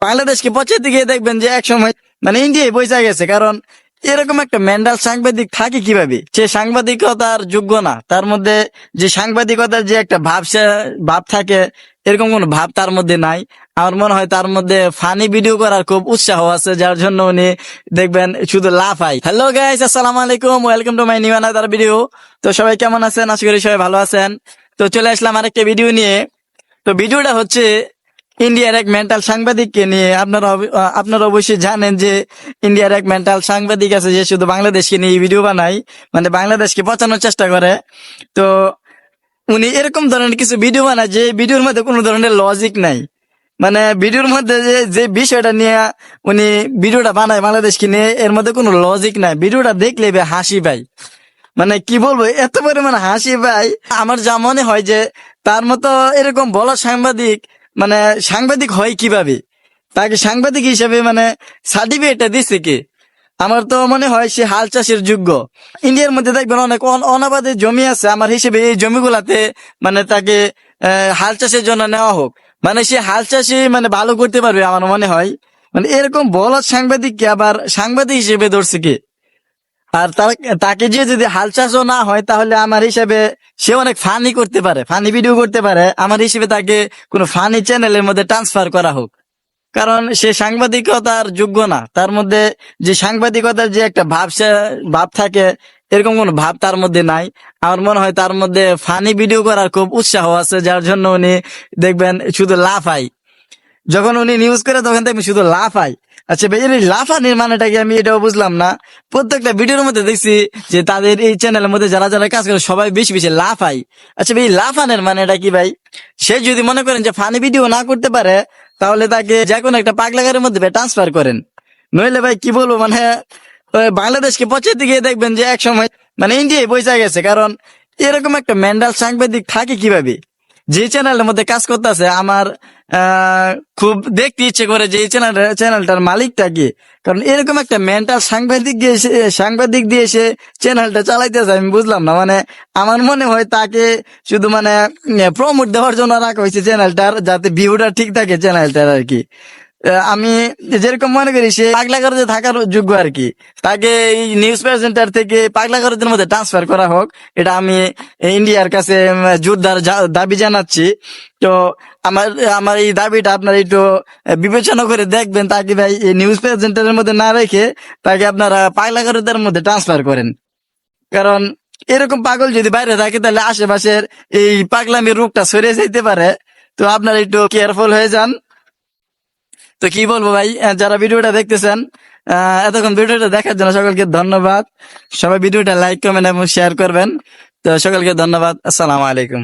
বাংলাদেশকে পৌঁছাতে গিয়ে দেখবেন যে এক সময় মানে ইন্ডিয়ায় পৌঁছা গেছে। কারণ এরকম একটা মেন্টাল সাংবাদিক থাকে কিভাবে? সে সাংবাদিকতার যোগ্য না, তার মধ্যে যে সাংবাদিকতার যে একটা ভাব থাকে, এরকম কোন ভাব তার মধ্যে নাই। আমার মনে হয় তার মধ্যে ফানি ভিডিও করার খুব উৎসাহ আছে, যার জন্য উনি দেখবেন শুধু লাফাই। হ্যালো গাইস, আসসালামু আলাইকুম, welcome to my new another video. তো সবাই কেমন আছেন? আশা করি সবাই ভালো আছেন। তো চলে আসলাম আরেকটা ভিডিও নিয়ে। তো ভিডিওটা হচ্ছে ইন্ডিয়ার এক মেন্টাল সাংবাদিককে নিয়ে। আপনারা অবশ্যই জানেন যে ইন্ডিয়ার এক মেন্টাল সাংবাদিক আছে যে শুধু বাংলাদেশকে নিয়ে ভিডিও বানায়, মানে বাংলাদেশকে পচানোর চেষ্টা করে। তো উনি এরকম ধরনের কিছু ভিডিও বানায় যে ভিডিওর মধ্যে কোনো ধরনের লজিক নাই। মানে ভিডিওর মধ্যে যে বিষয়টা নিয়ে উনি ভিডিওটা বানায় বাংলাদেশকে নিয়ে, এর মধ্যে কোনো লজিক নাই। ভিডিওটা দেখলে হাসি পায়, মানে কি বলবো, এত পরিমাণে হাসি পাই। আমার যা মনে হয় যে তার মতো এরকম বড় সাংবাদিক মানে সাংবাদিক হয় কিভাবে, তাকে সাংবাদিক হিসেবে মানে সার্টিফিকেটটা দিচ্ছে কে? আমার তো মনে হয় সে হাল চাষের যোগ্য। ইন্ডিয়ার মধ্যে দেখবেন অনেক অনাবাদী জমি আছে, আমার হিসেবে এই জমিগুলাতে মানে তাকে হাল চাষের জন্য নেওয়া হোক, মানে সে হাল চাষে মানে ভালো করতে পারবে আমার মনে হয়। মানে এরকম বড় সাংবাদিককে আবার সাংবাদিক হিসেবে ধরছে কে? আর তাকে যে যদি হাল চাষও না হয়, তাহলে আমার হিসাবে সে অনেক ফানি করতে পারে, ফানি ভিডিও করতে পারে। আমার হিসেবে তাকে কোনো ফানি চ্যানেলের মধ্যে ট্রান্সফার করা হোক, কারণ সে সাংবাদিকতার যোগ্য না। তার মধ্যে যে সাংবাদিকতার যে একটা ভাব থাকে, এরকম কোন ভাব তার মধ্যে নাই। আমার মনে হয় তার মধ্যে ফানি ভিডিও করার খুব উৎসাহ আছে, যার জন্য উনি দেখবেন শুধু লাফাই। যখন উনি নিউজ করে তখন দেখবেন শুধু লাফাই। আচ্ছা ভাই, এই লাফানির মানেটা কি? আমি এটাও বুঝলাম না। প্রত্যেকটা ভিডিওর মধ্যে দেখছি যে তাদের এই চ্যানেলের মধ্যে যারা যারা কাজ করে সবাই বেশি বেশি লাফাই। আচ্ছা ভাই, লাফানের মানেটা কি ভাই? সে যদি মনে করেন যে ফানি ভিডিও না করতে পারে, তাহলে তাকে যে কোনো একটা পাগলাগারের মধ্যে ট্রান্সফার করেন। নইলে ভাই কি বলবো, মানে বাংলাদেশকে পৌঁছাতে গিয়ে দেখবেন যে এক সময় মানে ইন্ডিয়ায় পৌঁছা গেছে। কারণ এরকম একটা মেন্টাল সাংবাদিক থাকে কিভাবে? যে চ্যানেলের মধ্যে কাজ করতেছে, আমার খুব দেখতে ইচ্ছে করে যে এই চ্যানেলটার মালিকটা কি। কারণ এরকম একটা মেন্টাল সাংবাদিক দিয়ে সে চ্যানেলটা চালাইতেছে, আমি বুঝলাম না। মানে আমার মনে হয় তাকে শুধু মানে প্রমোট দেওয়ার জন্য রাখা হয়েছে চ্যানেলটার, যাতে ভিউটা ঠিক থাকে চ্যানেলটার আর কি। আমি যেরকম মনে করি সে পাগলাগারদে থাকার যোগ্য আর কি। তাকে এই নিউজ প্রেজেন্টার থেকে পাগলাগারদের মধ্যে ট্রান্সফার করা হোক, এটা আমি ইন্ডিয়ার কাছে জোরদার দাবি জানাচ্ছি। তো আমার আমার এই দাবিটা আপনারা একটু বিবেচনা করে দেখবেন, তাকে ভাই এই নিউজ প্রেজেন্টারের মধ্যে না রেখে তাকে আপনারা পাগলাগারদের মধ্যে ট্রান্সফার করেন। কারণ এরকম পাগল যদি বাইরে থাকে, তাহলে আশেপাশের এই পাগলামির রোগটা ছড়িয়ে যেতে পারে। তো আপনারা একটু কেয়ারফুল হয়ে যান। তো কি বলবো ভাই, যারা ভিডিওটা দেখতেছেন, এতক্ষণ ভিডিওটা দেখার জন্য সকলকে ধন্যবাদ। সবাই ভিডিওটা লাইক, কমেন্ট এবং শেয়ার করবেন। তো সকলকে ধন্যবাদ। আসসালামু আলাইকুম।